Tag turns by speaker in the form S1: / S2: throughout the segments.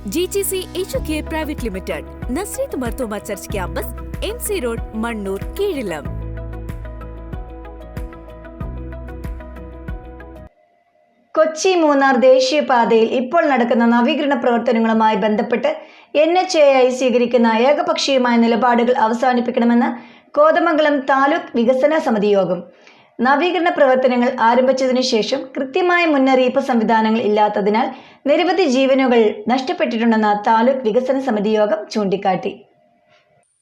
S1: GGC HK Private Limited, നസ്രീത് Marthoma church campus, MC road, Mannur, Keezhillam.
S2: Kochi Munnar ദേശീയപാതയിൽ ഇപ്പോൾ നടക്കുന്ന നവീകരണ പ്രവർത്തനങ്ങളുമായി ബന്ധപ്പെട്ട് NHAI സ്വീകരിക്കുന്ന ഏകപക്ഷീയമായ നിലപാടുകൾ അവസാനിപ്പിക്കണമെന്ന് കോതമംഗലം താലൂക്ക് വികസന സമിതി യോഗം. നവീകരണ പ്രവർത്തനങ്ങൾ ആരംഭിച്ചതിനു ശേഷം കൃത്യമായ മുന്നറിയിപ്പ് സംവിധാനങ്ങൾ ഇല്ലാത്തതിനാൽ നിരവധി ജീവനുകൾ നഷ്ടപ്പെട്ടിട്ടുണ്ടെന്ന് താലൂക്ക് വികസന സമിതി യോഗം ചൂണ്ടിക്കാട്ടി.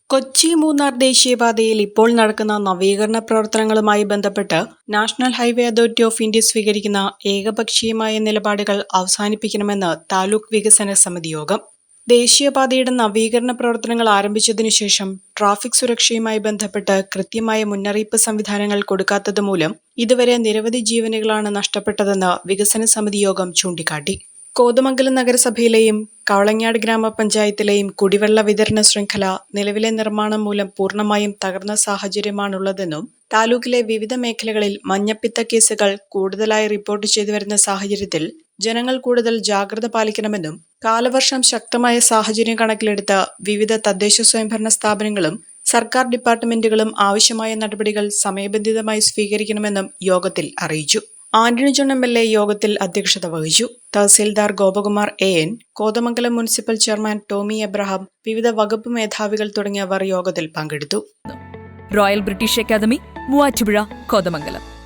S3: കൊച്ചി മൂന്നാർ ദേശീയപാതയിൽ ഇപ്പോൾ നടക്കുന്ന നവീകരണ പ്രവർത്തനങ്ങളുമായി ബന്ധപ്പെട്ട് national highway authority of India സ്വീകരിക്കുന്ന ഏകപക്ഷീയമായ നിലപാടുകൾ അവസാനിപ്പിക്കണമെന്ന് താലൂക്ക് വികസന സമിതി യോഗം. ദേശീയപാതയുടെ നവീകരണ പ്രവർത്തനങ്ങൾ ആരംഭിച്ചതിനു ശേഷം ട്രാഫിക് സുരക്ഷയുമായി ബന്ധപ്പെട്ട് കൃത്യമായ മുന്നറിയിപ്പ് സംവിധാനങ്ങൾ കൊടുക്കാത്തത് മൂലം ഇതുവരെ നിരവധി ജീവനുകളാണ് നഷ്ടപ്പെട്ടതെന്ന് വികസന സമിതി യോഗം ചൂണ്ടിക്കാട്ടി. കോതമംഗലം നഗരസഭയിലെയും കവളങ്ങാട് ഗ്രാമപഞ്ചായത്തിലെയും കുടിവെള്ള വിതരണ ശൃംഖല നിലവിലെ നിർമ്മാണം മൂലം പൂർണ്ണമായും തകർന്ന സാഹചര്യമാണുള്ളതെന്നും താലൂക്കിലെ വിവിധ മേഖലകളിൽ മഞ്ഞപ്പിത്ത കേസുകൾ കൂടുതലായി റിപ്പോർട്ട് ചെയ്തുവരുന്ന സാഹചര്യത്തിൽ ജനങ്ങൾ കൂടുതൽ ജാഗ്രത പാലിക്കണമെന്നും കാലവർഷം ശക്തമായ സാഹചര്യം കണക്കിലെടുത്ത് വിവിധ തദ്ദേശ സ്വയംഭരണ സ്ഥാപനങ്ങളും സർക്കാർ ഡിപ്പാർട്ട്മെന്റുകളും ആവശ്യമായ നടപടികൾ സമയബന്ധിതമായി സ്വീകരിക്കണമെന്നും യോഗത്തിൽ അറിയിച്ചു. ആന്റണി ജോൺ MLA യോഗത്തിൽ അധ്യക്ഷത വഹിച്ചു. Tahsildar Gopakumar AN, Kothamangalam municipal chairman Tomy Abraham, വിവിധ വകുപ്പ് മേധാവികൾ തുടങ്ങിയവർ യോഗത്തിൽ പങ്കെടുത്തു.
S1: Royal British academy, Muvattupuzha, Kothamangalam.